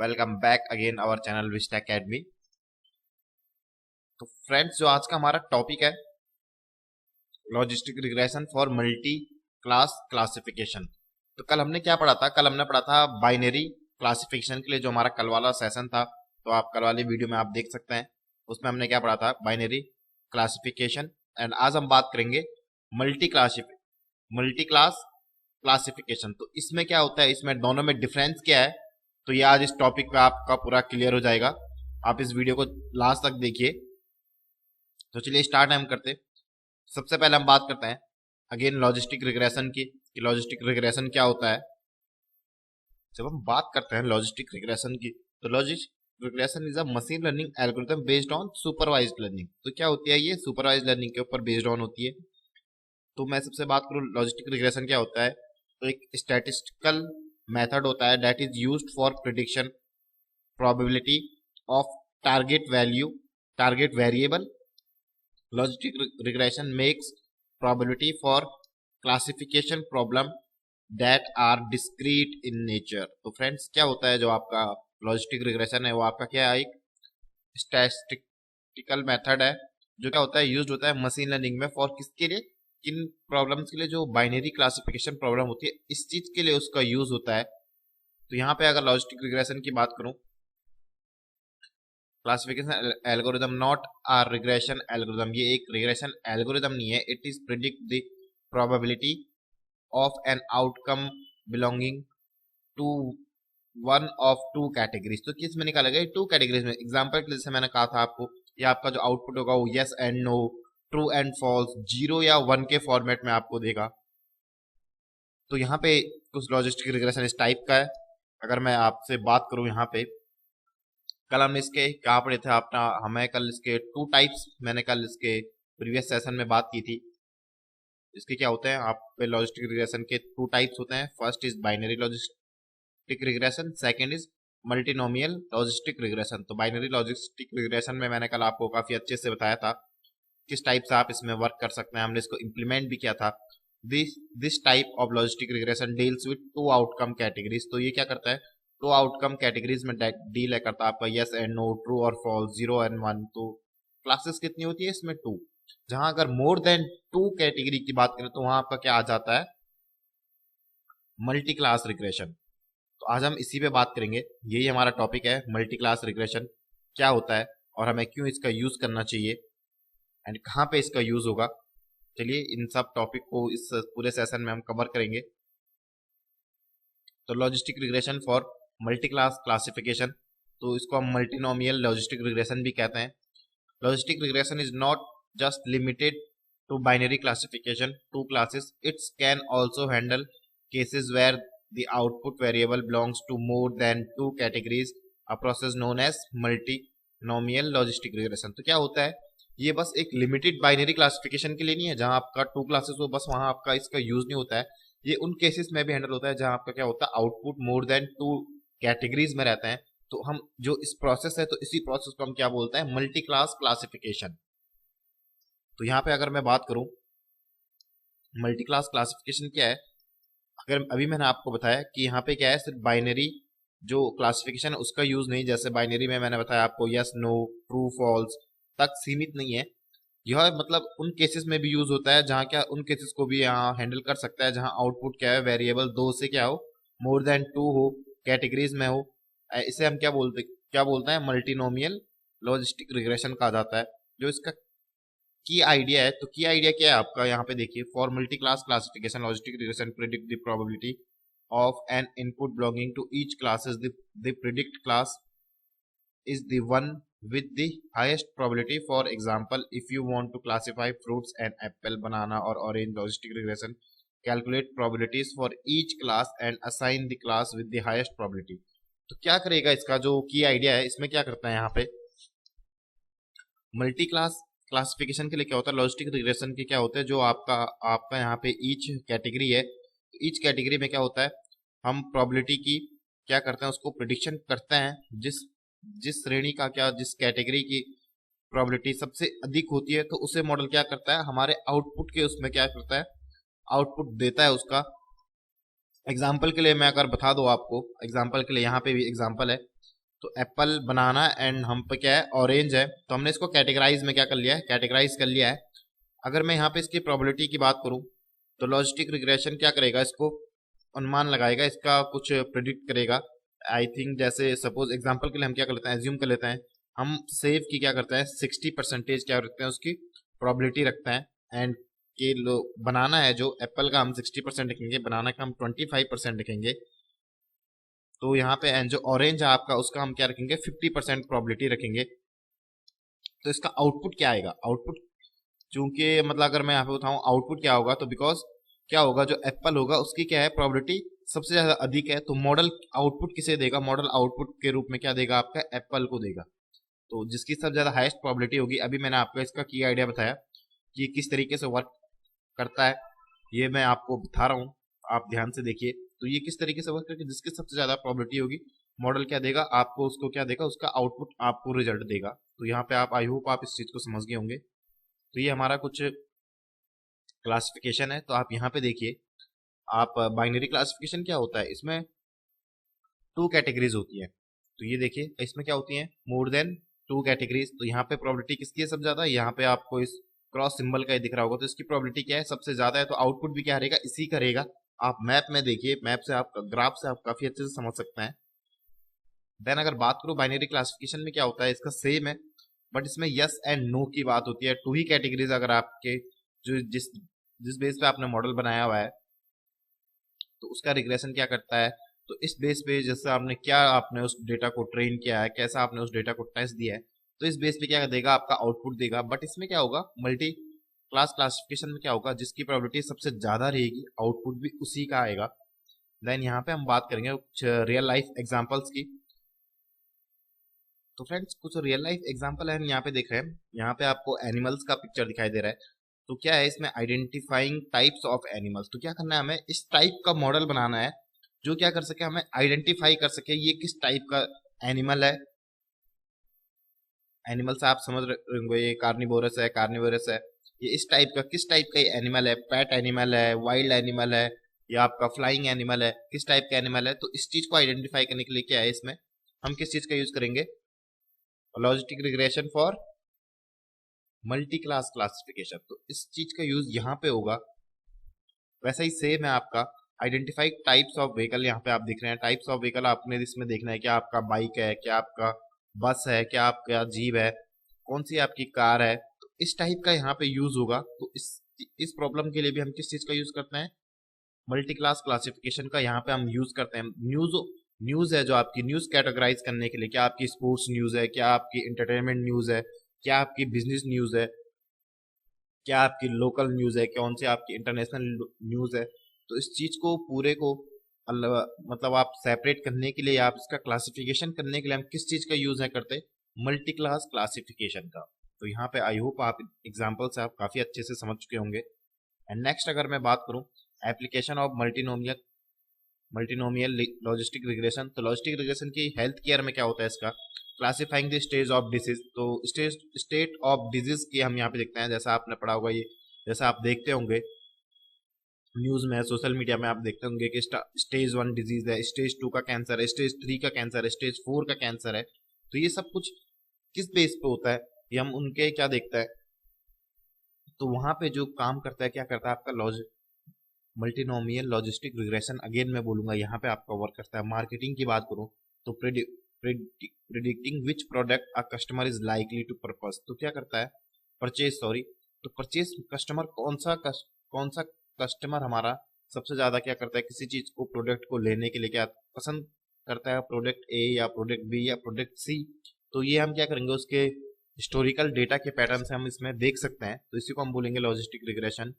Welcome back again our channel Vista Academy. तो friends, जो आज का हमारा टॉपिक है logistic regression for multi class classification. तो कल हमने क्या पढ़ा था? कल हमने पढ़ा था बाइनरी क्लासिफिकेशन के लिए जो हमारा कल वाला सेशन था। तो आप कल वाली वीडियो में आप देख सकते हैं, उसमें हमने क्या पढ़ा था, बाइनरी क्लासिफिकेशन। एंड आज हम बात करेंगे मल्टी क्लास क्लासिफिकेशन। तो इसमें क्या होता है, इसमें दोनों में डिफरेंस क्या है, तो ये आज इस टॉपिक पे आपका पूरा क्लियर हो जाएगा। आप इस वीडियो को लास्ट तक देखिए। तो चलिए स्टार्ट हम करते हैं। सबसे पहले हम बात करते हैं अगेन लॉजिस्टिक रिग्रेशन की, कि लॉजिस्टिक रिग्रेशन क्या होता है। जब हम बात करते हैं लॉजिस्टिक रिग्रेशन की, तो logistic regression is a machine learning algorithm based on supervised learning. तो क्या होती है ये? सुपरवाइज्ड लर्निंग के ऊपर बेस्ड ऑन होती है। तो मैं सबसे बात करूं लॉजिस्टिक रिग्रेशन क्या होता है, तो एक स्टैटिस्टिकल मेथड होता है that is used for prediction probability of target variable. Logistic regression makes probability for classification problem that are discrete in nature. तो फ्रेंड्स, क्या होता है जो आपका लॉजिस्टिक रिग्रेशन है, वो आपका क्या है, एक स्टैटिस्टिकल मेथड है जो क्या होता है, यूज होता है मशीन लर्निंग में। फॉर किसके लिए? किन प्रॉब्लम्स के लिए? जो बाइनरी क्लासिफिकेशन प्रॉब्लम होती है, इस चीज के लिए उसका यूज होता है। तो यहाँ पे अगर लॉजिस्टिक रिग्रेशन की बात करूं, classification algorithm not a regression algorithm, ये एक रिग्रेशन एल्गोरिदम नहीं है। It is predict the probability of an outcome belonging to one of two categories. तो किस में निकाला गया? टू कैटेगरीज में। एग्जांपल के लिए जैसे मैंने कहा था आपको, ये आपका जो आउटपुट होगा वो yes and no, true and false, 0 या 1 के फॉर्मेट में आपको देगा। तो यहाँ पे कुछ लॉजिस्टिक रिग्रेशन इस टाइप का है। अगर मैं आपसे बात करूं यहाँ पे, कल हम इसके क्या पढ़े थे अपना, हमें कल इसके टू टाइप्स, मैंने कल इसके प्रीवियस सेशन में बात की थी। इसके क्या होते हैं, आप पे लॉजिस्टिक रिग्रेशन के टू टाइप्स होते हैं। First is binary logistic regression, second is multinomial logistic regression. तो बाइनरी लॉजिस्टिक रिग्रेशन में मैंने कल आपको काफी अच्छे से बताया था किस टाइप से आप इसमें वर्क कर सकते हैं, हमने इसको इम्प्लीमेंट भी किया था। This type of logistic regression deals with two outcome categories. तो ये क्या करता है, टू आउटकम कैटेगरीज में डील करता है आपका यस एंड नो, ट्रू और फॉल्स, 0 एंड 1। तो क्लासेस कितनी होती है इसमें? 2। जहां अगर मोर देन 2 कैटेगरी की बात करें तो वहां आपका क्या आ जाता है, मल्टी क्लास रिग्रेशन। तो आज हम इसी पे बात करेंगे। यही हमारा टॉपिक है, मल्टी क्लास रिग्रेशन क्या होता है और हमें क्यों इसका यूज करना चाहिए एंड कहाँ पे इसका यूज होगा। चलिए इन सब टॉपिक को इस पूरे सेशन में हम कवर करेंगे। तो logistic regression for multi class classification, तो इसको हम मल्टीनोमियल लॉजिस्टिक रिग्रेशन भी कहते हैं। Logistic regression is not just limited to binary classification, two classes, it's can also handle cases where the output variable belongs to more than two categories, a process known as multinomial logistic regression. तो क्या होता है, ये बस एक limited binary classification के लिए नहीं है जहां आपका टू क्लासेस हो, बस वहां आपका इसका यूज नहीं होता है। ये उन केसेस में भी हैंडल होता है जहां आपका क्या होता है, आउटपुट मोर देन टू कैटेगरीज में रहते हैं। तो हम जो इस प्रोसेस है, तो इसी प्रोसेस को हम क्या बोलते हैं, मल्टी क्लास क्लासिफिकेशन। तो यहाँ पे अगर मैं बात करूं मल्टी क्लास क्लासिफिकेशन क्या है, अगर अभी मैंने आपको बताया कि यहाँ पे क्या है, सिर्फ बाइनरी जो क्लासिफिकेशन है उसका यूज नहीं। जैसे बाइनरी में मैंने बताया आपको यस नो, ट्रू फॉल्स तक सीमित नहीं है। यह मतलब उन केसेस में भी यूज होता है जहाँ क्या, उन केसेस को भी यहाँ हैंडल कर सकता है जहाँ आउटपुट क्या है, वेरिएबल 2 से क्या हो, मोर देन 2 हो, कैटेगरीज में हो। इसे हम क्या बोलते हैं, मल्टीनोमियल लॉजिस्टिक रिग्रेशन कहा जाता है। जो इसका की आइडिया है, तो की आइडिया क्या है आपका, यहाँ पे देखिए, for multi class classification logistic regression predict the probability of an input belonging to each classes, the predict class is the one with the highest probability. For example, if you want to classify fruits and apple, banana or orange, logistic regression calculate probabilities for each class and assign the class with the highest probability. तो क्या करेगा, इसका जो की idea है इसमें क्या करता है, यहाँ पे मल्टी क्लास क्लासिफिकेशन के लिए क्या होता है, लॉजिस्टिक रिग्रेशन के क्या होता है, जो आपका यहाँ पे ईच कैटेगरी है, ईच कैटेगरी में क्या होता है, हम प्रोबेबिलिटी की क्या करते हैं, उसको प्रिडिक्शन करते हैं। जिस श्रेणी का क्या, जिस कैटेगरी की प्रोबेबिलिटी सबसे अधिक होती है, तो उसे मॉडल क्या करता है, हमारे आउटपुट के उसमें क्या करता है, आउटपुट देता है उसका। एग्जाम्पल के लिए मैं अगर बता दूं आपको, एग्जाम्पल के लिए यहाँ पे भी एग्जाम्पल है तो एप्पल, बनाना एंड हम पे क्या है ऑरेंज है। तो हमने इसको कैटेगराइज में क्या कर लिया है, कैटेगराइज कर लिया है। अगर मैं यहाँ पे इसकी प्रोबेबिलिटी की बात करूँ तो लॉजिस्टिक रिग्रेशन क्या करेगा, इसको अनुमान लगाएगा, इसका कुछ प्रिडिक्ट करेगा। आई थिंक जैसे सपोज एग्जांपल के लिए हम क्या कर लेते हैं, एज्यूम कर लेते हैं हम सेव की क्या करते हैं 60% क्या रखते हैं उसकी प्रोबेबिलिटी रखते हैं। एंड के लो बनाना है जो एप्पल का हम 60% रखेंगे, बनाना का हम 25% रखेंगे। तो यहाँ पे एंड जो ऑरेंज है आपका उसका हम क्या रखेंगे 50% प्रोबेबिलिटी रखेंगे। तो इसका आउटपुट क्या आएगा, आउटपुट चूंकि मतलब अगर मैं यहाँ पे बताऊँ आउटपुट क्या होगा, तो बिकॉज क्या होगा जो एप्पल होगा उसकी क्या है प्रोबेबिलिटी सबसे ज्यादा अधिक है, तो मॉडल आउटपुट किसे देगा, मॉडल आउटपुट के रूप में क्या देगा आपका एप्पल को देगा। तो जिसकी सबसे ज्यादा हाईएस्ट प्रोबेबिलिटी होगी, अभी मैंने आपको इसका की आइडिया बताया कि किस तरीके से वर्क करता है, ये मैं आपको बता रहा हूँ, आप ध्यान से देखिए। तो ये किस तरीके से वर्क करके जिसकी सबसे ज्यादा प्रोबेबिलिटी होगी मॉडल क्या देगा आपको, उसको क्या देगा, उसका आउटपुट आपको रिजल्ट देगा। तो यहाँ पे आप आई होप आप इस चीज को समझ गए होंगे। तो ये हमारा कुछ क्लासिफिकेशन है। तो आप यहाँ पे देखिए, आप बाइनरी क्लासिफिकेशन क्या होता है, इसमें 2 कैटेगरीज होती है। तो ये देखिए इसमें क्या होती है मोर देन 2 कैटेगरीज। तो यहाँ पे प्रोबेबिलिटी किसकी है सबसे ज्यादा, यहाँ पे आपको इस क्रॉस सिंबल का ही दिख रहा होगा, तो इसकी प्रोबेबिलिटी क्या है सबसे ज्यादा है। तो आउटपुट भी क्या रहेगा इसी का रहेगा। आप मैप में देखिए, मैप से आप ग्राफ से आप काफी अच्छे से समझ सकते हैं। देन अगर बात करूं बाइनरी क्लासिफिकेशन में क्या होता है, इसका सेम है बट इसमें यस एंड नो की बात होती है। 2 ही कैटेगरीज अगर आपके जो जिस जिस बेस पे आपने मॉडल बनाया हुआ है तो उसका रिग्रेशन क्या करता है, तो इस बेस पे जैसे आपने उस डेटा को ट्रेन किया है, कैसा आपने उस डेटा को टेस्ट दिया है, तो इस बेस पे क्या देगा आपका आउटपुट देगा। बट इसमें क्या होगा मल्टी क्लास क्लासिफिकेशन में क्या होगा, जिसकी प्रोबेबिलिटी सबसे ज्यादा रहेगी आउटपुट भी उसी का आएगा। देन यहाँ पे हम बात करेंगे कुछ रियल लाइफ एग्जांपल्स की। तो फ्रेंड्स कुछ रियल लाइफ एग्जांपल है, हम यहाँ पे देख रहे हैं, यहाँ पे आपको एनिमल्स का पिक्चर दिखाई दे रहा है। तो क्या है इसमें आइडेंटिफाइंग टाइप्स ऑफ एनिमल्स। तो क्या करना है हमें इस टाइप का मॉडल बनाना है जो क्या कर सके, हमें आइडेंटिफाई कर सके ये किस टाइप का एनिमल है। एनिमल्स आप समझ रहे होंगे, ये कार्निवोरस है, कार्निवोरस है, ये इस टाइप का किस टाइप का एनिमल है, पेट एनिमल है, वाइल्ड एनिमल है, या आपका फ्लाइंग एनिमल है, किस टाइप का एनिमल है। तो इस चीज को आइडेंटिफाई करने के लिए क्या है इसमें हम किस चीज का यूज करेंगे, logistic regression for multi class classification. तो इस चीज का यूज यहाँ पे होगा। वैसा ही सेम है आपका आइडेंटिफाई टाइप्स ऑफ व्हीकल, यहाँ पे आप देख रहे हैं टाइप्स ऑफ व्हीकल आपने इसमें देखना है, क्या आपका बाइक है, क्या आपका बस है, क्या आपका जीप है, कौन सी आपकी कार है। तो इस टाइप का यहाँ पे यूज होगा। तो इस प्रॉब्लम के लिए भी हम किस चीज का यूज करते हैं, मल्टी क्लास क्लासिफिकेशन का यहाँ पे हम यूज करते हैं। न्यूज है जो आपकी न्यूज कैटेगराइज करने के लिए, क्या आपकी स्पोर्ट्स न्यूज है, क्या आपकी इंटरटेनमेंट न्यूज है, क्या आपकी बिजनेस न्यूज है, क्या आपकी लोकल न्यूज है, कौन सी आपकी इंटरनेशनल न्यूज है। तो इस चीज को पूरे को मतलब आप सेपरेट करने के लिए, आप इसका क्लासिफिकेशन करने के लिए हम किस चीज का यूज है करते, मल्टी क्लास क्लासिफिकेशन का। तो यहाँ पे आई होप आप एग्जाम्पल से आप काफी अच्छे से समझ चुके होंगे। एंड नेक्स्ट अगर मैं बात करूँ application of multinomial logistic regression. तो लॉजिस्टिक रिग्रेशन की हेल्थ केयर में क्या होता है इसका, classifying the stage of disease. तो स्टेट ऑफ डिजीज की हम यहाँ पे देखते हैं, जैसा आपने पढ़ा होगा ये, जैसा आप देखते होंगे न्यूज में, सोशल मीडिया में आप देखते होंगे कि स्टेज 1 डिजीज है, स्टेज 2 का कैंसर है, स्टेज 3 का कैंसर है, स्टेज 4 का कैंसर है। तो ये सब कुछ किस बेस पे होता है, ये हम उनके क्या देखते हैं। तो वहां पे जो काम करता है क्या करता है आपका मल्टीनोमियल लॉजिस्टिक रिग्रेशन, अगेन मैं बोलूंगा यहाँ पे आपका वर्क करता है। मार्केटिंग की बात करूँ तो predicting which product a customer is likely to purpose. तो क्या करता है परचेज, सॉरी, तो परचेज कस्टमर कौन सा कस्टमर हमारा सबसे ज्यादा क्या करता है किसी चीज को, प्रोडक्ट को लेने के लिए क्या पसंद करता है, प्रोडक्ट ए या प्रोडक्ट बी या प्रोडक्ट सी। तो ये हम क्या करेंगे उसके हिस्टोरिकल डेटा के पैटर्न से हम इसमें देख सकते हैं। तो इसी को हम बोलेंगे लॉजिस्टिक रिग्रेशन।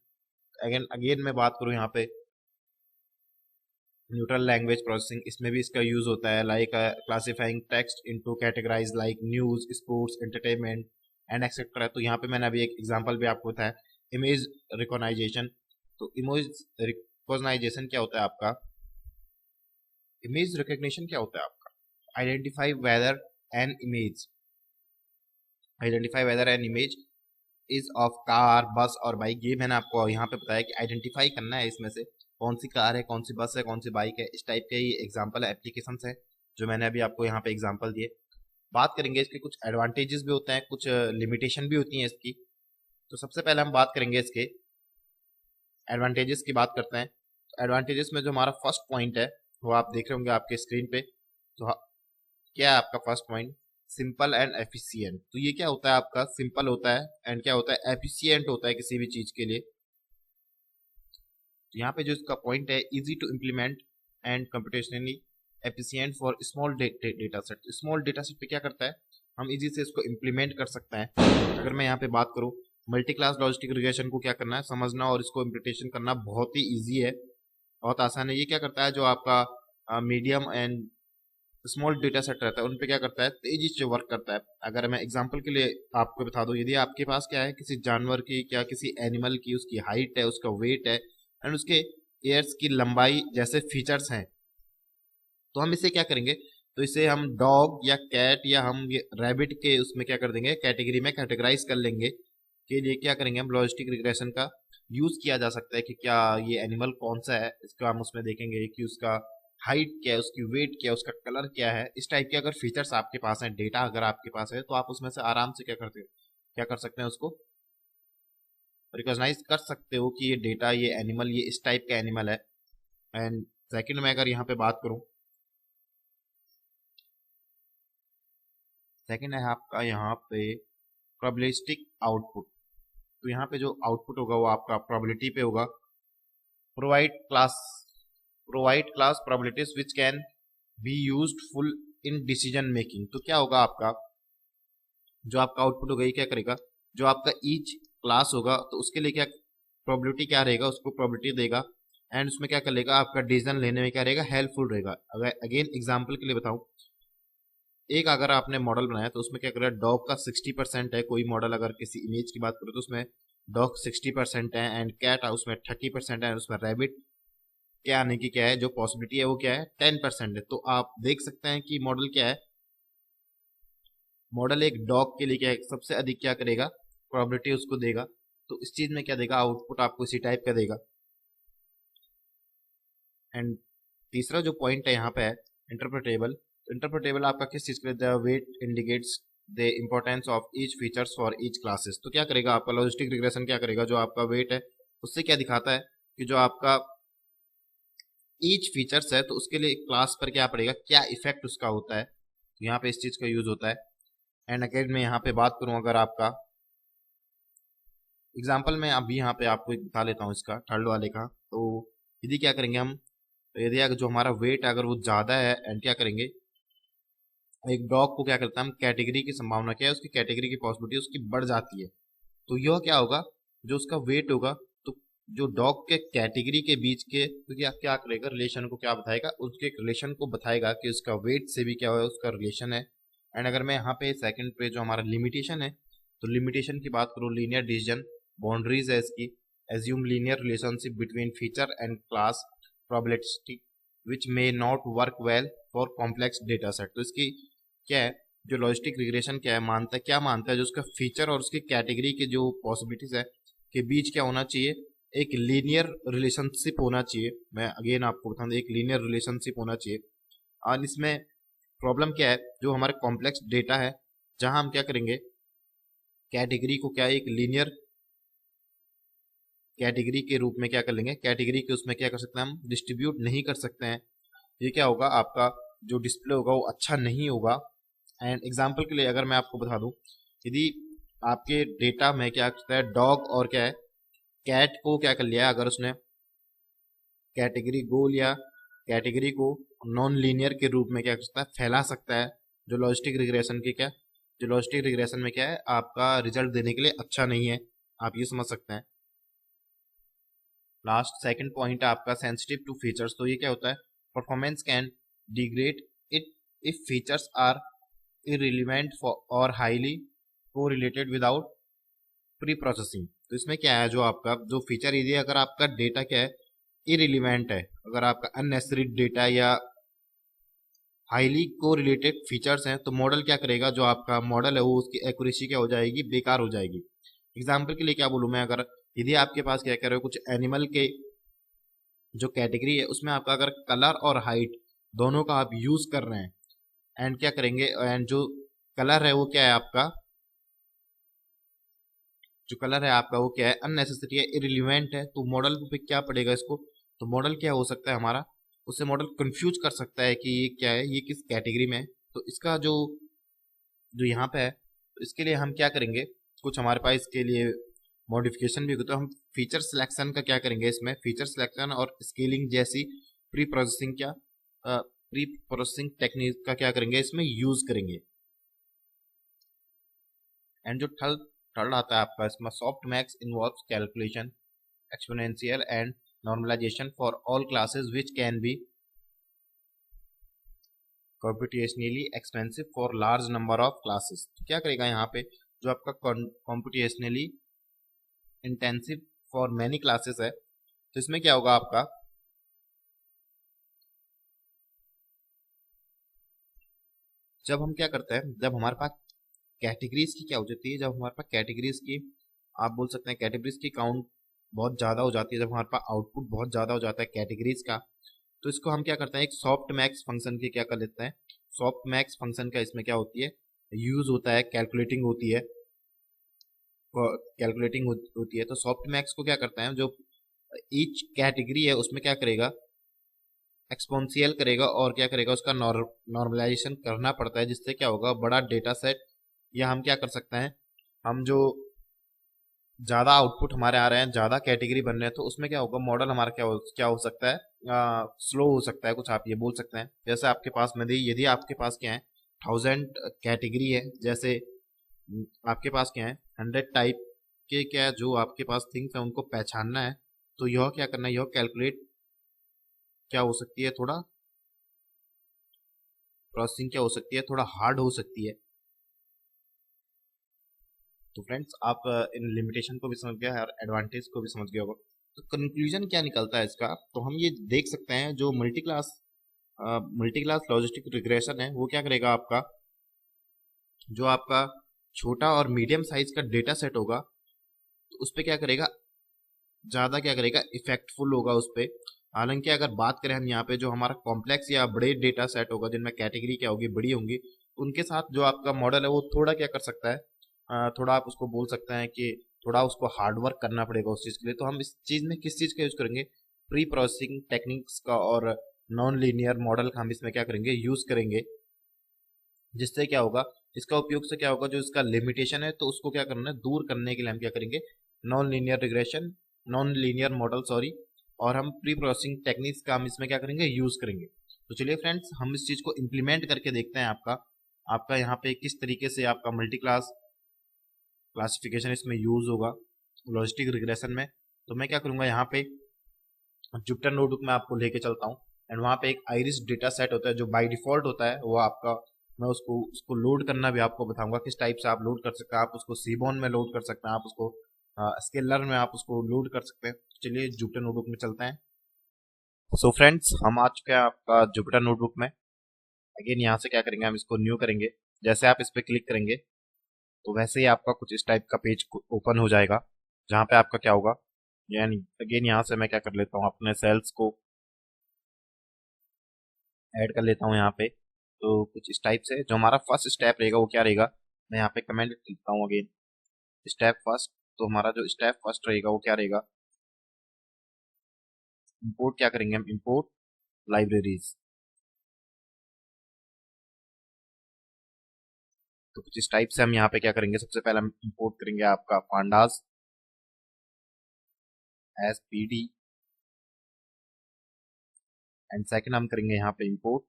अगेन अगेन मैं बात करूं यहाँ पे न्यूट्रल लैंग्वेज प्रोसेसिंग, इसमें भी इसका यूज होता है, like classifying text into categorize like news, sports, entertainment and etcetera. तो यहाँ पे मैंने अभी एक एग्जांपल भी आपको बताया, इमेज रिकॉग्नाइजेशन। तो इमेज रिकॉग्नाइजेशन क्या होता है आपका, इमेज रिकॉग्निशन क्या होता है आपका, identify whether an image is of car, बस और बाइक। ये मैंने आपको यहाँ पे बताया कि आइडेंटिफाई करना है इसमें से कौन सी कार है, कौन सी बस है, कौन सी बाइक है। इस टाइप के ये एग्जांपल एप्लीकेशंस है जो मैंने अभी आपको यहाँ पे एग्जांपल दिए। बात करेंगे इसके कुछ एडवांटेजेस भी होते हैं, कुछ लिमिटेशन भी होती हैं इसकी। तो सबसे पहले हम बात करेंगे इसके एडवांटेजेस की बात करते हैं। एडवांटेजेस में जो हमारा फर्स्ट पॉइंट है वो आप देख रहे होंगे आपके स्क्रीन पे। तो क्या है आपका first point? Simple and efficient. तो ये क्या होता है आपका? सिंपल होता है एंड क्या होता है? एफिशिएंट होता है किसी भी चीज के लिए। तो यहाँ पे जो इसका पॉइंट है, easy to implement and computationally efficient for small data set. Small data set पे क्या करता है, हम इजी से इसको इम्प्लीमेंट कर सकते हैं। अगर मैं यहाँ पे बात करूँ, मल्टी क्लास लॉजिस्टिक रिग्रेशन को क्या करना है, समझना और इसको इम्प्लीमेंटेशन करना बहुत ही ईजी है, बहुत आसान है। ये क्या करता है, जो आपका medium and small data set रहता है उन पे क्या करता है, तेजी से वर्क करता है। अगर मैं एग्जांपल के लिए आपको बता दूं, यदि आपके पास क्या है, किसी जानवर की, क्या किसी एनिमल की, उसकी हाइट है, उसका वेट है एंड उसके एयर्स की लंबाई जैसे फीचर्स हैं, तो हम इसे क्या करेंगे, तो इसे हम डॉग या कैट या हम रैबिट के उसमें क्या कर देंगे, कैटेगरी में कैटेगराइज कर लेंगे। के लिए क्या करेंगे, हम लॉजिस्टिक रिग्रेशन का यूज किया जा सकता है कि क्या ये एनिमल कौन सा है, इसका हम उसमें देखेंगे कि उसका हाइट क्या है, उसकी वेट क्या है, उसका कलर क्या है। इस टाइप के अगर फीचर्स आपके पास हैं, डेटा अगर आपके पास है, तो आप उसमें से आराम से क्या कर सकते हैं, उसको रिकॉग्नाइज कर सकते हो कि ये डेटा, ये एनिमल, ये इस टाइप का एनिमल है। एंड सेकंड में अगर यहाँ पे बात करूँ, सेकंड है आपका यहाँ पे प्रोबेबिलिस्टिक आउटपुट। तो यहाँ पे जो आउटपुट होगा वो आपका प्रोबेबिलिटी पे होगा। Provide class provide class probabilities which can be used full in decision making. तो क्या होगा आपका, जो आपका आउटपुट होगा ये क्या करेगा, जो आपका ईच क्लास होगा तो उसके लिए क्या प्रोबेबिलिटी क्या रहेगा, उसको प्रोबेबिलिटी देगा एंड उसमें क्या कर लेगा, आपका डिसीजन लेने में क्या रहेगा, हेल्पफुल रहेगा। अगर अगेन एग्जांपल के लिए बताऊं, एक अगर आपने मॉडल बनाया तो उसमें क्या करेगा, डॉग का 60% है, कोई मॉडल अगर किसी इमेज की बात करें तो उसमें डॉग 60% है एंड कैट उसमें 30% है, उसमें रैबिट के आने की क्या है, जो पॉसिबिलिटी है वो क्या है, 10% है। तो आप देख सकते हैं कि मॉडल क्या है, मॉडल एक डॉग के लिए क्या है, सबसे अधिक क्या करेगा, प्रोबेबिलिटी उसको देगा। तो इस चीज में क्या देगा, आउटपुट आपको इसी टाइप का देगा। एंड तीसरा जो पॉइंट है यहाँ पे है इंटरप्रेटेबल। इंटरप्रेटेबल आपका किस चीज के लिए, the weight indicates the importance of each features for each classes. तो क्या करेगा आपका लॉजिस्टिक रिग्रेशन, क्या करेगा, जो आपका वेट है उससे क्या दिखाता है कि जो आपका ईच फीचर्स है तो उसके लिए क्लास पर क्या पड़ेगा, क्या इफेक्ट उसका होता है। तो यहाँ पे इस चीज का यूज होता है। एंड अगेन मैं यहाँ पे बात करूँ, अगर आपका एग्जाम्पल मैं अभी यहाँ पे आपको एक बता लेता हूँ इसका थर्ड वाले का। तो यदि क्या करेंगे हम, तो यदि अगर जो हमारा वेट है अगर वो ज़्यादा है एंड क्या करेंगे, एक डॉग को क्या करता है, हम कैटेगरी की संभावना क्या है, उसकी कैटेगरी की पॉसिबिलिटी उसकी बढ़ जाती है। तो यह क्या होगा, जो उसका वेट होगा, तो जो डॉग के कैटेगरी के बीच के, तो क्या क्या करेगा, रिलेशन को क्या बताएगा, उसके रिलेशन को बताएगा कि उसका वेट से भी क्या है, उसका रिलेशन है। एंड अगर मैं यहाँ पे सेकंड पे जो हमारा लिमिटेशन है, तो लिमिटेशन की बात करूँ, लीनियर डिसीजन बाउंड्रीज है इसकी, assume linear relationship between feature and class probability which may not work well for complex data set. तो इसकी क्या है, जो लॉजिस्टिक रिग्रेशन क्या है, मानता है, क्या मानता है, जो उसका फीचर और उसकी कैटेगरी के जो पॉसिबिलिटीज है के बीच क्या होना चाहिए, एक लीनियर रिलेशनशिप होना चाहिए। मैं अगेन आपको बता दूं, एक लीनियर रिलेशनशिप होना चाहिए। और इसमें प्रॉब्लम क्या है, जो हमारे कॉम्प्लेक्स डेटा है, जहां हम क्या करेंगे, कैटेगरी को क्या एक लीनियर कैटेगरी के रूप में क्या कर लेंगे, कैटेगरी के उसमें क्या कर सकते हैं, हम डिस्ट्रीब्यूट नहीं कर सकते हैं। ये क्या होगा, आपका जो डिस्प्ले होगा वो अच्छा नहीं होगा। एंड एग्जाम्पल के लिए अगर मैं आपको बता दूं, यदि आपके डेटा में क्या करता है, डॉग और क्या है, कैट को क्या कर लिया, अगर उसने कैटेगरी गो लिया, कैटेगरी को नॉन लीनियर के रूप में क्या कर सकता है, फैला सकता है, जो लॉजिस्टिक रिग्रेशन की क्या, जो लॉजिस्टिक रिग्रेशन में क्या है, आपका रिजल्ट देने के लिए अच्छा नहीं है। आप ये समझ सकते हैं। लास्ट सेकंड पॉइंट है आपका सेंसिटिव टू फीचर्स। तो ये क्या होता है, performance can degrade it if features are irrelevant for or highly correlated without pre processing. तो इसमें क्या है, जो आपका जो फीचर यदि अगर आपका डेटा क्या है, इरिलीवेंट है, अगर आपका अननेसेसरी डेटा या हाईली कोरिलेटेड फीचर्स हैं, तो मॉडल क्या करेगा, जो आपका मॉडल है वो उसकी एक्यूरेसी क्या हो जाएगी, बेकार हो जाएगी। एग्जाम्पल के लिए क्या बोलूँ मैं, अगर यदि आपके पास क्या कह रहे हो, कुछ एनिमल के जो कैटेगरी है उसमें आपका अगर कलर और हाइट दोनों का आप यूज कर रहे हैं एंड क्या करेंगे, एंड जो कलर है वो क्या है आपका, जो कलर है आपका वो क्या है, अननेसेसरी है, इरिलीवेंट है, तो मॉडल पे क्या पड़ेगा इसको, तो मॉडल क्या हो सकता है हमारा, उससे मॉडल कंफ्यूज कर सकता है कि ये क्या है, ये किस कैटेगरी में है। तो इसका जो जो यहाँ पे है, तो इसके लिए हम क्या करेंगे, कुछ हमारे पास इसके लिए मॉडिफिकेशन भी होगी, तो हम फीचर सिलेक्शन का क्या करेंगे, इसमें फीचर सिलेक्शन और स्केलिंग जैसी प्री प्रोसेसिंग टेक्निक का क्या करेंगे, इसमें यूज करेंगे। एंड जो थर्ड थर्ड आता है आपका इसमें, softmax involves calculation exponential and normalization for all classes which can be computationally expensive for large number of classes। तो क्या करेगा यहाँ पे, जो आपका computationally intensive for many classes है, तो इसमें क्या होगा आपका, जब हम क्या करते हैं, जब हमारे पास कैटेगरीज की क्या हो जाती है, जब हमारे पास कैटेगरीज की, आप बोल सकते हैं कैटेगरीज की काउंट बहुत ज़्यादा हो जाती है, जब हमारे पास आउटपुट बहुत ज़्यादा हो जाता है कैटेगरीज का, तो इसको हम क्या करते हैं, एक सॉफ्ट मैक्स फंक्शन की क्या कर लेते हैं, सॉफ्ट मैक्स फंक्शन का इसमें क्या होती है, यूज होता है, कैलकुलेटिंग होती है, कैलकुलेटिंग होती है। तो सॉफ्ट मैक्स को क्या करता है, जो ईच कैटेगरी है उसमें क्या करेगा, एक्सपोनेंशियल करेगा, और क्या करेगा, उसका नॉर्मलाइजेशन करना पड़ता है, जिससे क्या होगा, बड़ा डेटा सेट, या हम क्या कर सकते हैं, हम जो ज़्यादा आउटपुट हमारे आ रहे हैं, ज़्यादा कैटेगरी बन रहे हैं, तो उसमें क्या होगा, मॉडल हमारा क्या हो सकता है, स्लो हो सकता है, कुछ आप ये बोल सकते हैं। जैसे आपके पास में यदि आपके पास क्या है, 1000 कैटेगरी है, जैसे आपके पास क्या है, 100 टाइप के क्या है, जो आपके पास थिंग्स है उनको पहचानना है, तो यह क्या करना है, यह कैलकुलेट क्या हो सकती है, थोड़ा प्रोसेसिंग क्या हो सकती है, थोड़ा हार्ड हो सकती है। तो फ्रेंड्स आप इन लिमिटेशन को भी समझ गए और एडवांटेज को भी समझ गए होगा। तो कंक्लूजन क्या निकलता है इसका, तो हम ये देख सकते हैं, जो मल्टी क्लास लॉजिस्टिक रिग्रेशन है, वो क्या करेगा आपका, जो आपका छोटा और मीडियम साइज का डेटा सेट होगा, तो उस पर क्या करेगा, ज़्यादा क्या करेगा, इफेक्टफुल होगा उस पर। हालांकि अगर बात करें हम यहाँ पे, जो हमारा कॉम्प्लेक्स या बड़े डेटा सेट होगा, जिनमें कैटेगरी क्या होगी, बड़ी होंगी, उनके साथ जो आपका मॉडल है वो थोड़ा क्या कर सकता है, थोड़ा आप उसको बोल सकते हैं कि थोड़ा उसको हार्ड वर्क करना पड़ेगा उस चीज़ के लिए। तो हम इस चीज़ में किस चीज़ का यूज़ करेंगे, प्री प्रोसेसिंग टेक्निक्स का और नॉन लीनियर मॉडल का हम इसमें क्या करेंगे, यूज़ करेंगे, जिससे क्या होगा, इसका उपयोग से क्या होगा, जो इसका लिमिटेशन है तो उसको क्या करना है, दूर करने के लिए हम क्या करेंगे, non linear regression, non linear model sorry, और हम प्री प्रोसेसिंग टेक्निक्स का हम इसमें क्या करेंगे, यूज करेंगे। तो चलिए फ्रेंड्स, हम इस चीज को इम्प्लीमेंट करके देखते हैं, आपका आपका यहाँ पे किस तरीके से आपका मल्टी क्लास क्लासिफिकेशन इसमें यूज होगा लॉजिस्टिक रिग्रेशन में। तो मैं क्या करूंगा, यहाँ पे जुपिटर नोटबुक में आपको लेके चलता हूँ, एंड वहाँ पे एक आइरिस डेटा सेट होता है जो बाय डिफॉल्ट होता है, वो आपका, मैं उसको लोड करना भी आपको बताऊंगा, किस टाइप से आप लोड कर सकते हैं। आप उसको सीबॉन में लोड कर सकते हैं, आप उसको स्केलर में आप उसको लोड कर सकते हैं। चलिए जुपिटर नोटबुक में चलते हैं। सो फ्रेंड्स, हम आ चुके हैं आपका जुपिटर नोटबुक में। अगेन यहाँ से क्या करेंगे, हम इसको न्यू करेंगे। जैसे आप इस पर क्लिक करेंगे, तो वैसे ही आपका कुछ इस टाइप का पेज ओपन हो जाएगा, जहाँ पे आपका क्या होगा, यानी अगेन यहाँ से मैं क्या कर लेता हूँ, अपने सेल्स को ऐड कर लेता हूँ यहाँ पे। तो कुछ इस टाइप से जो हमारा फर्स्ट स्टेप रहेगा वो क्या रहेगा, मैं यहाँ पे कमेंट लिखता हूँ अगेन, स्टेप फर्स्ट। तो हमारा जो स्टेप फर्स्ट रहेगा वो क्या रहेगा, इंपोर्ट क्या करेंगे, हम इंपोर्ट लाइब्रेरीज। तो कुछ इस टाइप से हम यहाँ पे क्या करेंगे, सबसे पहले हम इंपोर्ट करेंगे आपका pandas S P D, and second हम करेंगे यहाँ पे import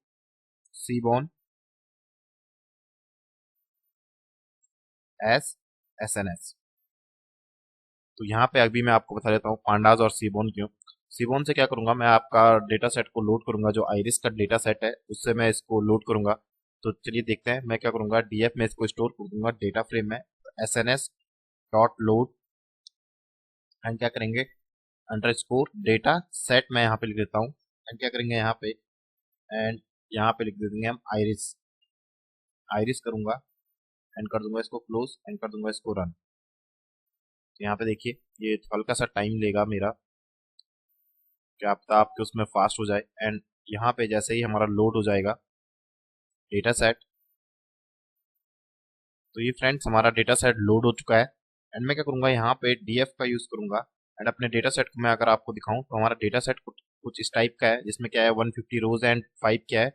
सीबॉन S S N S. तो यहाँ पे अभी मैं आपको बता देता हूँ पांडास और सीबोन क्यों। सीबोन से क्या करूंगा, मैं आपका डेटा सेट को लोड करूंगा, जो आइरिस का डेटा सेट है उससे मैं इसको लोड करूंगा। तो चलिए देखते हैं, मैं क्या करूंगा, डीएफ में इसको स्टोर कर दूंगा डेटा फ्रेम में, S N S dot load, and क्या करेंगे, अंडर स्कोर डेटा सेट मैं यहाँ पे लिख देता हूँ, एंड क्या करेंगे यहाँ पे, एंड यहाँ पे लिख देंगे हम आइरिस, आइरिस करूंगा, एंड कर दूंगा इसको क्लोज, एंड कर दूंगा इसको रन। तो यहाँ पे देखिए, ये हल्का सा टाइम लेगा मेरा, क्या पता आपके उसमें फास्ट हो जाए। एंड यहाँ पे जैसे ही हमारा लोड हो जाएगा डेटा सेट, तो ये फ्रेंड्स हमारा डेटा सेट लोड हो चुका है। एंड मैं क्या करूँगा, यहाँ पे df का यूज़ करूँगा। एंड अपने डेटा सेट को मैं अगर आपको दिखाऊँ तो हमारा डेटा सेट कुछ इस टाइप का है, जिसमें क्या है 150 रोज एंड 5 क्या है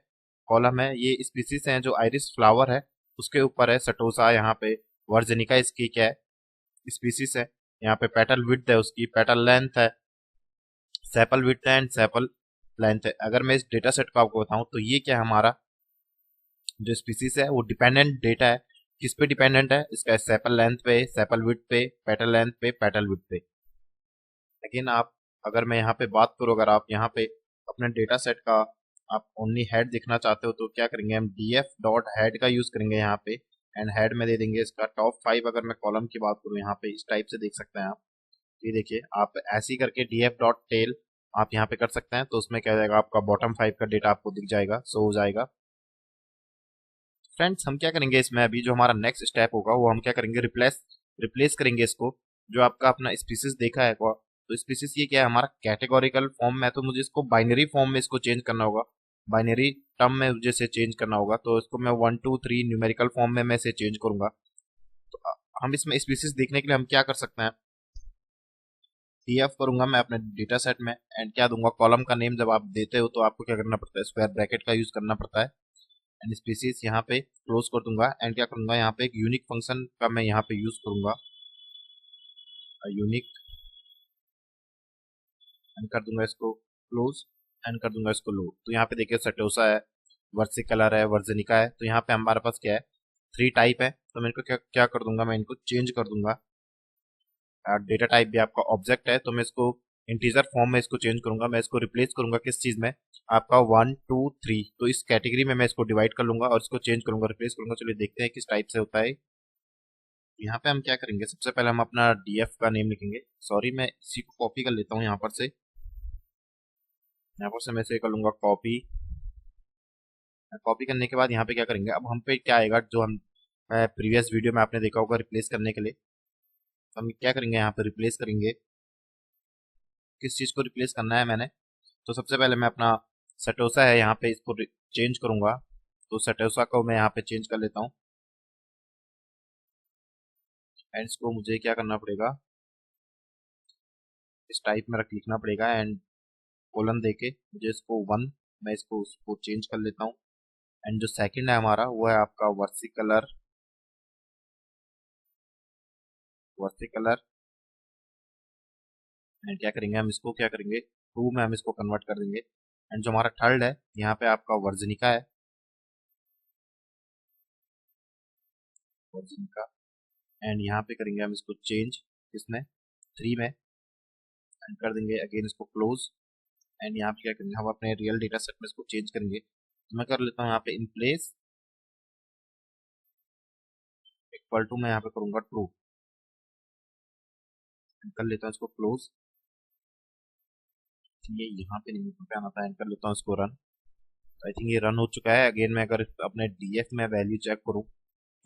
कॉलम है। ये स्पीसीज हैं जो आइरिस फ्लावर है उसके ऊपर है, सटोसा यहाँ पे, वर्जनिका इसकी क्या है स्पीसीज है। यहाँ पे पेटल विड्थ है, उसकी पेटल लेंथ है, सेपल विड्थ है एंड सेपल लेंथ है। अगर मैं इस डेटा सेट को आपको बताऊं तो ये क्या है, हमारा जो स्पीसीज है वो डिपेंडेंट डेटा है। किस पे डिपेंडेंट है, इसका सेपल लेंथ पे, सेपल विड्थ पे, पेटल लेंथ पे, पेटल विड्थ पे। लेकिन आप, अगर मैं यहाँ पे बात करूँ, अगर आप यहाँ पे अपने डेटा सेट का आप ओनली हेड देखना चाहते हो तो क्या करेंगे, हम df डॉट हेड का यूज करेंगे यहाँ पे। एंड हेड में दे देंगे इसका टॉप 5। अगर मैं कॉलम की बात करूँ यहाँ पे इस टाइप से देख सकते हैं आप। ये देखिए, आप ऐसे ही करके df डॉट टेल आप यहाँ पे कर सकते हैं, तो उसमें क्या जाएगा, आपका बॉटम 5 का डेटा आपको दिख जाएगा, शो हो जाएगा। फ्रेंड्स हम क्या करेंगे इसमें, अभी जो हमारा नेक्स्ट स्टेप होगा वो हम क्या करेंगे, रिप्लेस करेंगे इसको। जो आपका अपना स्पीसीज देखा है तो स्पीसीज ये क्या है, हमारा कैटेगोरिकल फॉर्म में है, तो मुझे इसको बाइनरी फॉर्म में इसको चेंज करना होगा। बाइनरी टर्म में मुझे इसे चेंज करना होगा, तो इसको मैं 1 2 3 न्यूमेरिकल फॉर्म में मैं इसे चेंज करूंगा। तो हम इसमें स्पीसीज देखने के लिए हम क्या कर सकते हैं, df करूंगा मैं अपने डेटा सेट में। एंड क्या दूंगा, कॉलम का नेम जब आप देते हो तो आपको क्या करना पड़ता है, स्क्वायर ब्रैकेट का यूज करना पड़ता है। एंड स्पीसीज यहाँ पे क्लोज कर दूंगा। एंड क्या करूंगा, यहाँ पे एक यूनिक फंक्शन का मैं यहाँ पे यूज करूंगा, यूनिक। एंड कर दूंगा इसको क्लोज, एंड कर दूंगा इसको लो। तो यहाँ पे देखिए सटोसा है, वर्सिकलर है, वर्जनिका है। तो यहाँ पे हमारे पास क्या है, 3 टाइप है। तो मैं इनको क्या क्या कर दूंगा, मैं इनको चेंज कर दूंगा। डेटा टाइप भी आपका ऑब्जेक्ट है, तो मैं इसको इंटीजर फॉर्म में इसको चेंज करूंगा। मैं इसको रिप्लेस करूंगा किस चीज में, आपका 1 2 3। तो इस कैटेगरी में मैं इसको डिवाइड कर लूंगा और इसको चेंज करूंगा, रिप्लेस करूंगा। चलिए देखते हैं किस टाइप से होता है। यहाँ पे हम क्या करेंगे, सबसे पहले हम अपना df का नेम लिखेंगे। सॉरी, मैं इसी को कॉपी कर लेता हूँ यहाँ पर से। यहाँ पर से मैं इसे कर लूंगा कॉपी। कॉपी करने के बाद यहाँ पे क्या करेंगे, अब हम पे क्या आएगा, जो हम प्रीवियस वीडियो में आपने देखा होगा रिप्लेस करने के लिए। तो हम क्या करेंगे, यहाँ पे रिप्लेस करेंगे। किस चीज़ को रिप्लेस करना है मैंने, तो सबसे पहले मैं अपना सटोसा है यहाँ पे इसको चेंज करूंगा। तो सटोसा को मैं यहाँ पे चेंज कर लेता हूँ। एंड इसको मुझे क्या करना पड़ेगा, इस टाइप में रख लिखना पड़ेगा। एंड कोलन देके मुझे इसको 1, मैं इसको उसको चेंज कर लेता हूँ। एंड जो सेकंड है हमारा वो है आपका वर्सिकलर, वर्सिकलर। एंड क्या करेंगे, हम इसको क्या करेंगे 2 में हम इसको कन्वर्ट कर देंगे। एंड जो हमारा थर्ड है यहाँ पे आपका वर्जनिका है, वर्जनिका। एंड यहाँ पे करेंगे हम इसको चेंज, इसमें 3 में। एंड कर देंगे अगेन इसको क्लोज। एंड यहाँ पे क्या करेंगे, हम अपने रियल डेटा सेट में इसको चेंज करेंगे। तो मैं कर लेता हूँ यहाँ पे इन प्लेस इक्वल टू, मैं यहाँ पे करूंगा ट्रू। कर लेता हूँ इसको क्लोज। ये यहाँ पे नहीं पे आना था। एंड कर लेता हूँ इसको रन। आई थिंक ये रन हो चुका है। अगेन मैं अगर अपने डीएफ में वैल्यू चेक करूँ,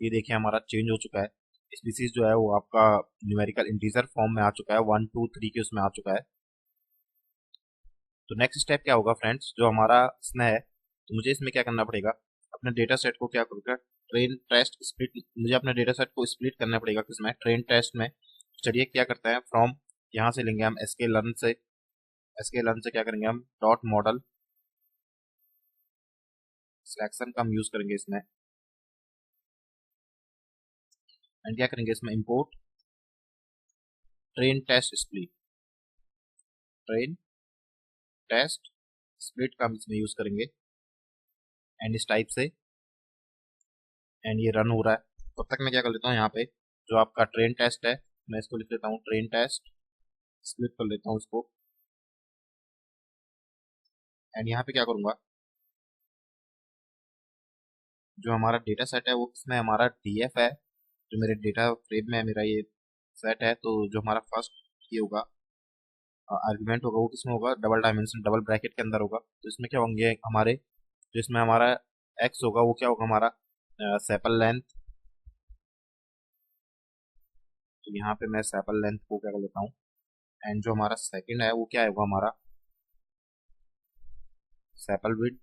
ये देखिए हमारा चेंज हो चुका है। स्पीसीज जो है वो आपका न्यूमेरिकल इंटीजर फॉर्म में आ चुका है, 1 2 3 के उसमें आ चुका है। तो नेक्स्ट स्टेप क्या होगा फ्रेंड्स, जो हमारा इसमें है, तो मुझे इसमें क्या करना पड़ेगा, अपने डेटा सेट को क्या करूँगा, ट्रेन टेस्ट स्प्लिट, मुझे अपने डेटा सेट को स्प्लिट करना पड़ेगा किसमें, ट्रेन टेस्ट में। चलिए क्या करते हैं, फ्रॉम यहाँ से लेंगे हम एसके लर्न से। एसके लर्न से क्या करेंगे, हम डॉट मॉडल सिलेक्शन का हम यूज करेंगे इसमें। एंड क्या करेंगे इसमें, import train test split, train test split का हम इसमें यूज करेंगे। एंड इस टाइप से, एंड ये रन हो रहा है। तब तक मैं क्या कर लेता हूँ, यहाँ पे जो आपका ट्रेन टेस्ट है मैं इसको लिख लेता हूँ, ट्रेन टेस्ट स्प्लिट कर लेता हूँ इसको। एंड यहाँ पे क्या करूँगा, जो हमारा डेटा सेट है वो इसमें हमारा डीएफ है, जो मेरे डेटा फ्रेम में मेरा ये सेट है। तो जो हमारा फर्स्ट ये होगा आर्गुमेंट होगा वो किसमें होगा, डबल डायमेंशन डबल ब्रैकेट के अंदर होगा। तो इसमें क्या होंगे हमारे, जो इसमें हमारा एक्स होगा वो क्या होगा, हमारा सेपल लेंथ। तो यहाँ पे मैं सेपल लेंथ को क्या कर लेता हूँ। एंड जो हमारा सेकंड है वो क्या होगा, हमारा सेपल विड्थ।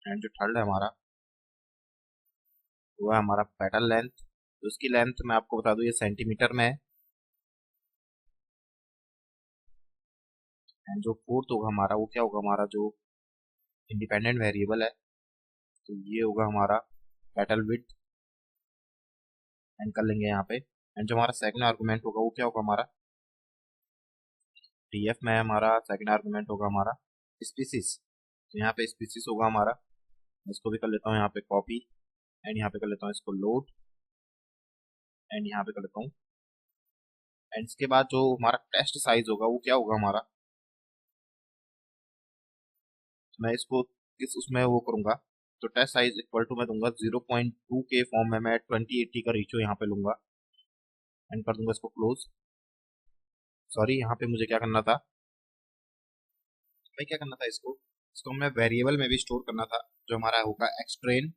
एंड जो थर्ड है हमारा वो है हमारा पेटल लेंथ। तो उसकी लेंथ मैं आपको बता दूं ये सेंटीमीटर में है। एंड जो फोर्थ होगा हमारा वो क्या होगा, हमारा जो इंडिपेंडेंट वेरिएबल है, तो ये होगा हमारा पेटल विड्थ। एंड कर लेंगे यहाँ पे। एंड जो हमारा सेकंड आर्गुमेंट होगा वो क्या होगा, हमारा टीएफ में हमारा सेकंड आर्गुमेंट होगा हमारा स्पीसीज। तो यहाँ पे स्पीसीज होगा हमारा, इसको भी कर लेता हूँ यहाँ पे कॉपी। एंड यहाँ पे कर लेता हूँ इसको लोड। एंड यहाँ पे कर लेता हूँ। एंड इसके बाद जो हमारा टेस्ट साइज होगा वो क्या होगा हमारा, मैं इसको इस उसमें वो करूंगा। तो टेस्ट साइज इक्वल टू मैं दूंगा 0.2 के फॉर्म में मैं 2080 का रेशियो यहाँ पे लूंगा। एंड कर दूंगा इसको क्लोज। सॉरी, यहाँ पे मुझे क्या करना था, मैं क्या करना था इसको इसको मैं वेरिएबल में भी स्टोर करना था, जो हमारा होगा एक्स ट्रेन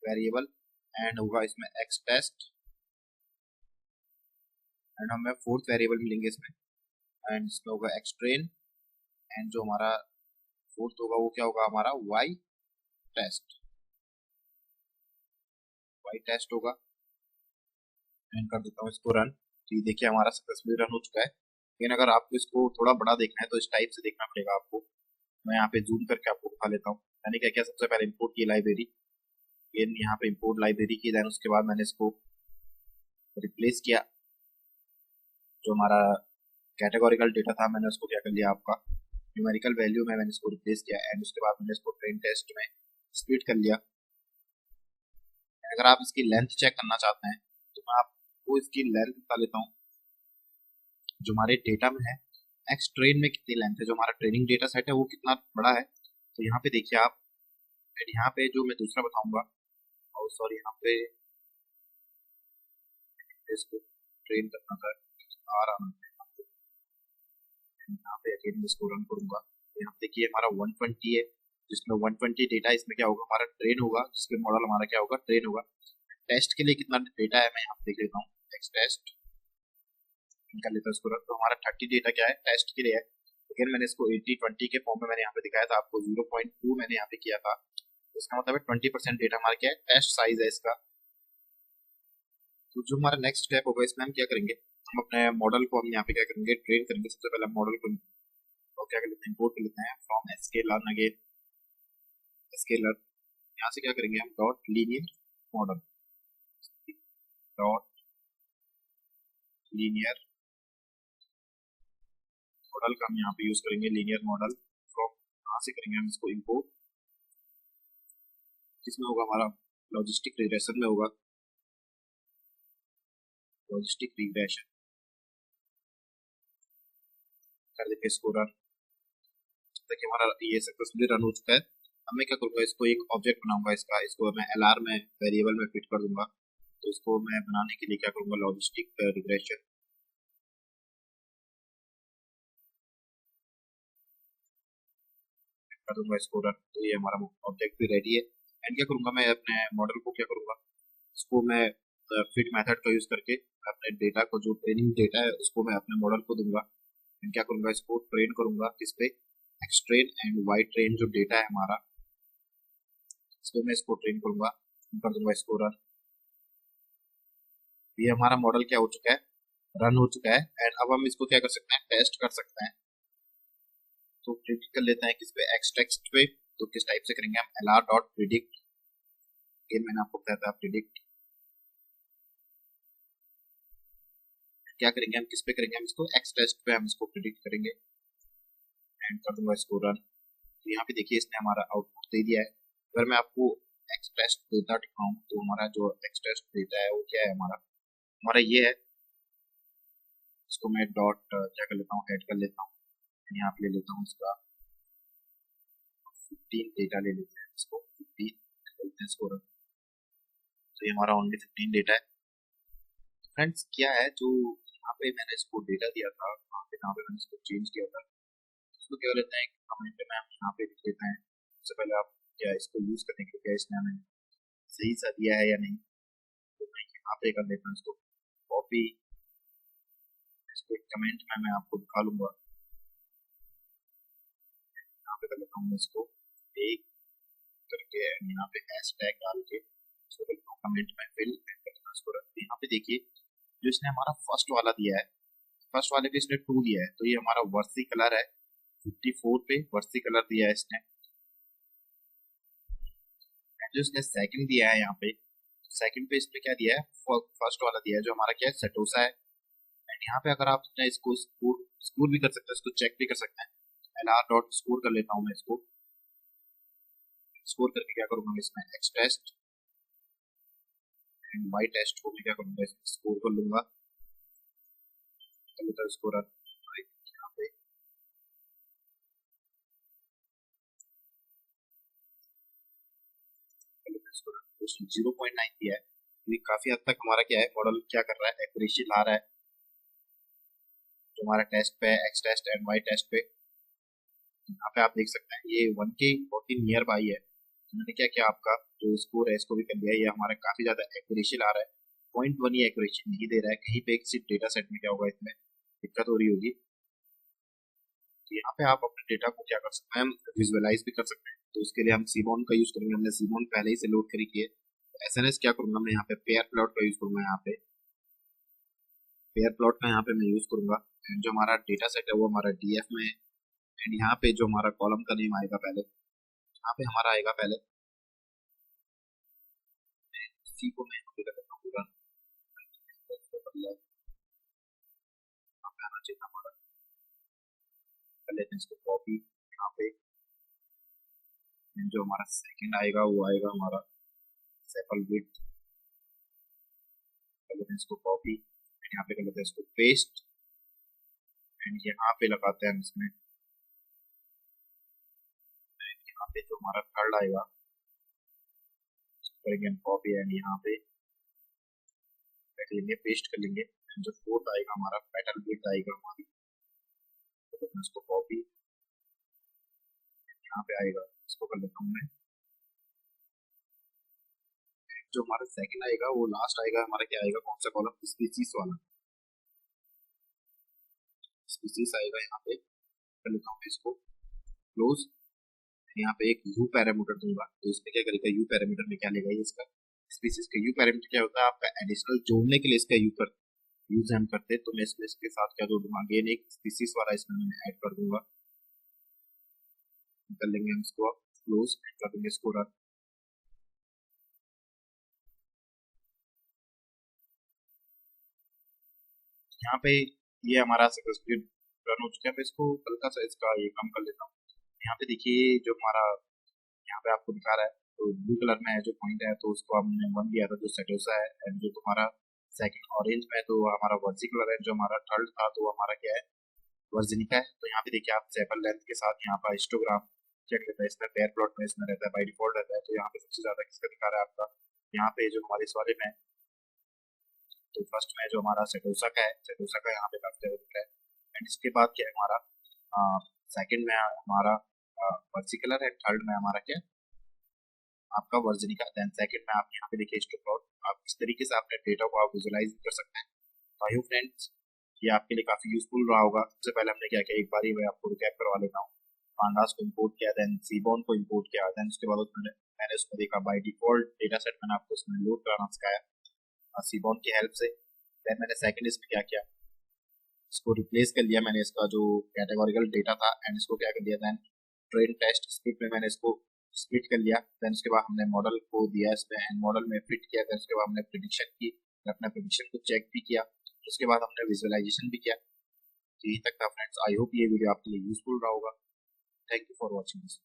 वेरिएबल। एंड होगा इसमें एक्स टेस्ट। एंड हमें फोर्थ वेरिएबल मिलेंगे इसमें। एंड इसमें होगा एक्स ट्रेन। एंड जो हमारा फोर्थ होगा वो क्या होगा, हमारा वाई टेस्ट। वाई टेस्ट होगा। एंड कर देता हूँ इसको रन। तो ये देखिए हमारा सक्सेसफुली रन हो चुका है। लेकिन अगर आपको इसको थोड़ा बड़ा देखना है तो इस टाइप से देखना पड़ेगा आपको। मैं यहाँ पे जूम करके आपको दिखा लेता हूँ। मैंने क्या किया, सबसे पहले इंपोर्ट की लाइब्रेरी, ये यहाँ पे इंपोर्ट लाइब्रेरी की। देन उसके बाद मैंने इसको रिप्लेस किया। जो हमारा कैटेगोरिकल डेटा था मैंने उसको क्या कर लिया, आपका न्यूमेरिकल वैल्यू में मैंने इसको रिप्लेस किया। एंड उसके बाद मैंने इसको ट्रेन टेस्ट में स्प्लिट कर लिया। अगर आप इसकी लेंथ चेक करना चाहते हैं तो मैं आपको इसकी लेंथ बता लेता हूँ। जो हमारे डेटा में है एक्स ट्रेन में कितनी लेंथ है, जो हमारा ट्रेनिंग डेटा सेट है वो कितना बड़ा है। तो यहाँ पे देखिए आप, यहाँ पे जो मैं दूसरा बताऊंगा, और सॉरी यहाँ पे इसको ट्रेन करना था, आ रहा है यहाँ पे अगेन इसको रन करूंगा। तो यहाँ पे देखिए हमारा 120 है, जिसमें 120 डेटा इसमें क्या होगा, हमारा ट्रेन होगा, जिसके मॉडल हमारा क्या होगा, ट्रेन होगा। टेस्ट के लिए कितना डेटा है मैं यहाँ पे देख लेता हूँ। एक्स टेस्ट निकाल लेता हूँ इसको रन। तो हमारा 30 डेटा क्या है, टेस्ट के लिए है। लेकिन मैंने इसको 80-20 के फॉर्म में मैंने यहाँ पे दिखाया था आपको, 0.2 मैंने यहाँ पे किया था। इसका मतलब है 20% डेटा हमारा क्या है, टेस्ट साइज है इसका। तो जो हमारा नेक्स्ट स्टेप होगा इसमें हम क्या करेंगे, हम अपने मॉडल को हम यहाँ पे क्या करेंगे, ट्रेन करेंगे। सबसे पहले हम मॉडल को तो क्या कर लेते हैं, इंपोर्ट कर लेते हैं फ्रॉम एसकेलर। अगेन एसकेलर, यहाँ से क्या करेंगे हम, dot linear model, dot linear model का हम यहाँ पे यूज करेंगे, लीनियर मॉडल फ्रॉम। यहाँ से करेंगे हम इसको इंपोर्ट, जिसमें होगा हमारा लॉजिस्टिक रिग्रेशन में होगा, लॉजिस्टिक रिग्रेशन कर देंगे इसको रन। देखिए हमारा ये सक्सेसफुली रन हो चुका है। अब मैं क्या करूंगा, इसको एक ऑब्जेक्ट बनाऊंगा, इसको मैं एलआर में वेरिएबल में फिट कर दूंगा। तो इसको मैं बनाने के लिए क्या करूंगा, लॉजिस्टिक रिग्रेशन कर दूंगा इसको रन। तो ये हमारा ऑब्जेक्ट भी रेडी है। एंड क्या करूंगा, मैं अपने मॉडल को क्या करूंगा, इसको मैं फिट मेथड का यूज करके अपने डेटा को, जो ट्रेनिंग डेटा है उसको मैं अपने मॉडल को दूंगा। एंड क्या करूंगा, इसको ट्रेन करूंगा किस पे, X train and Y train जो डेटा है हमारा, इसको मैं इसको ट्रेन करूंगा, कर दूंगा इसको रन। ये हमारा मॉडल क्या हो चुका है, रन हो चुका है। एंड अब हम इसको क्या कर सकते हैं, टेस्ट कर सकते हैं। तो प्रिडिक्ट कर लेते हैं किस पे, एक्स टेक्स्ट पे। तो किस टाइप से करेंगे हम, एल आर डॉट प्रिडिक्ट। ये मैंने आपको बताया था प्रिडिक्ट। क्या करेंगे हम, किस पे करेंगे हम इसको, एक्स टेस्ट पे हम इसको प्रिडिक्ट करेंगे। एंड कर दूंगा इसको रन। तो यहाँ पे देखिए इसने हमारा आउटपुट दे दिया है। अगर मैं आपको एक्स टेस्ट डेटा दिखाऊं तो हमारा जो एक्स टेस्ट डेटा है वो क्या है, हमारा हमारा ये है। इसको मैं डॉट क्या कर लेता हूँ, ऐड कर लेता हूँ। यहाँ पे ले लेता हूँ इसका 15 डेटा ले लेते हैं, इसको 15 बोलते हैं इसको run। तो ये हमारा ओनली 15 डेटा है। फ्रेंड्स क्या है, जो यहाँ पे मैंने इसको डेटा दिया था, वहाँ पे जहाँ पे मैंने इसको चेंज किया था, इसको क्या लेते हैं, कमेंट में हम यहाँ पे लिख देते हैं। सबसे पहले आप क्या इसको यूज करने के लिए, क्या इसने हमें सही सा दिया है या नहीं। तो मैं यहाँ पे कर लेता हूँ इसको कॉपी, इसको एक कमेंट में मैं आपको दिखा लूंगा। यहाँ पे कर लेता हूँ मैं इसको एक करके यहाँ पे हैशटैग डाल के कमेंट में फिल इसको रखते हैं। यहाँ पे देखिए जो इसने हमारा फर्स्ट वाला दिया है, फर्स्ट वाले पे इसने 2 दिया है, तो ये हमारा वर्सी कलर है। 54 पे वर्सी कलर दिया है इसने। जो इसने सेकंड दिया है यहाँ पे, सेकंड पे इसने क्या दिया है, फर्स्ट वाला दिया है जो हमारा क्या है, सेटोसा है। एंड यहाँ पे अगर आप इसको स्कोर स्कोर भी कर सकते हैं, इसको चेक भी कर सकते हैं। LR डॉट स्कोर कर लेता हूँ मैं इसको। स्कोर करके क्या करूंगा इसमें X test and Y test को मैं क्या करूंगा इसमें स्कोर कर लूंगा। स्कोर यहाँ पे 0.9 दिया है। ये काफी हद तक हमारा क्या है, मॉडल क्या कर रहा है, एक्यूरेसी ला रहा है जो हमारा टेस्ट पे X test and Y test पे। यहाँ पे आप देख सकते हैं ये 1 के बहुत ही नियर बाई है। तो मैंने क्या किया, आपका जो स्कोर है इसको भी कर दिया। ये हमारा काफी ज्यादा एक्यूरेसी ला रहा है। 0.1 ही एक्यूरेसी नहीं दे रहा है। कहीं पे किसी डेटा सेट में क्या होगा, इसमें दिक्कत हो रही होगी। तो यहाँ पे आप अपने डेटा को क्या कर सकते हैं, विजुअलाइज भी कर सकते हैं। तो उसके लिए हम सीबॉन का यूज करेंगे। हमने सीबॉन पहले ही से लोड करी है। एसएनएस क्या करूंगा मैं यहाँ पे, पेयर प्लॉट का यूज करूंगा। यहाँ पे पेयर प्लॉट का यहाँ पे मैं यूज करूंगा। एंड जो हमारा डेटा सेट है वो हमारा डीएफ में है। एंड यहाँ पे जो हमारा कॉलम का नेम आएगा पहले, यहाँ पे हमारा आएगा पहले सी को मैं यहाँ पे कर देता हूँ पूरा। यहाँ पे आना चाहिए हमारा, कर लेते हैं इसको कॉपी यहाँ पे। जो हमारा सेकंड आएगा वो आएगा हमारा सेपल विथ, कर लेते हैं इसको कॉपी। यहाँ पे कर लेते हैं इसको पेस्ट एंड यहाँ पे लगाते हैं हम इसमें। यहाँ पे जो हमारा थर्ड आएगा करेंगे हम कॉपी एंड यहाँ पे लेंगे, पेस्ट कर लेंगे। जो फोर्थ आएगा हमारा पेटल विथ आएगा हमारी, तो इसको कॉपी यहाँ पे आएगा, इसको कर लेता हूँ मैं। जो हमारा सेकंड आएगा वो लास्ट आएगा हमारा, क्या आएगा, कौन सा कॉलम, स्पीसीज वाला। स्पीसीज आएगा यहाँ पे, कर लेता हूँ इसको क्लोज। यहाँ पे एक यू पैरामीटर दूंगा। तो इसमें क्या करेगा, यू पैरामीटर में क्या लेगा ये इसका स्पीसीज का यू पैरामीटर क्या होता है, आपका एडिशनल जोड़ने के लिए इसका यूज हम करते हैं। तो मैं इसमें इसके साथ क्या जोड़ूंगा, अगेन एक स्पीसीज वाला इसमें मैं ऐड कर दूंगा। कर लेंगे हम इसको क्लोज, कर देंगे इसको रन। यहाँ पे ये हमारा सक्सेसफुली रन हो चुका है। मैं इसको हल्का सा इसका ये कम कर लेता हूँ। यहाँ पे देखिए जो हमारा यहाँ पे आपको दिखा रहा है, तो ब्लू कलर में है जो पॉइंट है, तो उसको हमने 1 दिया था जो सेटोसा है। एंड जो तुम्हारा सेकंड ऑरेंज में तो हमारा वर्जी कलर है। जो हमारा थर्ड था तो हमारा क्या है, वर्जिनिका है। तो यहाँ पे देखिए आप सेपल लेंथ के साथ यहाँ पर हिस्टोग्राम चेक लेता है। इसमें पेयर प्लॉट में इसमें रहता है, बाई डिफॉल्ट रहता है। तो यहाँ पे सबसे ज्यादा किसका दिखा रहा है आपका, यहाँ पे जो हमारे इस वाले में, तो फर्स्ट में जो हमारा सेटोसा का है, सेटोसा का यहाँ पे काफी ज्यादा दिख रहा है। एंड इसके बाद क्या है हमारा, सेकंड में हमारा वर्सिकलर है, थर्ड में हमारा क्या आपका वर्जिनिका। देन सेकंड में आप यहाँ पे देखिए स्टोक। आप इस तरीके से अपने डेटा को आप विजुअलाइज कर सकते हैं। तो आई होप फ्रेंड्स ये आपके लिए काफी यूजफुल रहा होगा। सबसे पहले हमने क्या किया, एक बार ही मैं आपको रिकैप करवा लेता हूँ। पांडास को इंपोर्ट किया, देन सीबॉन को इंपोर्ट किया, देन उसके बाद उसमें मैंने उसको देखा बाय डिफॉल्ट डेटा सेट मैंने आपको उसमें लोड कराना सिखाया सीबॉन की हेल्प से। देन मैंने सेकंड इसमें क्या किया, इसको रिप्लेस कर लिया मैंने, इसका जो कैटेगोरिकल डेटा था एंड इसको क्या कर दिया, देन ट्रेन टेस्ट स्क्रिप्ट में मैंने इसको स्प्लिट कर लिया। देन उसके बाद हमने मॉडल को दिया इसमें एंड मॉडल में फिट किया। देन उसके बाद हमने प्रिडिक्शन की, अपना प्रिडिक्शन को चेक भी किया। उसके बाद हमने विजुअलाइजेशन भी किया। यही तक था फ्रेंड्स। आई होप ये वीडियो आपके लिए यूजफुल रहा होगा। Thank you for watching this.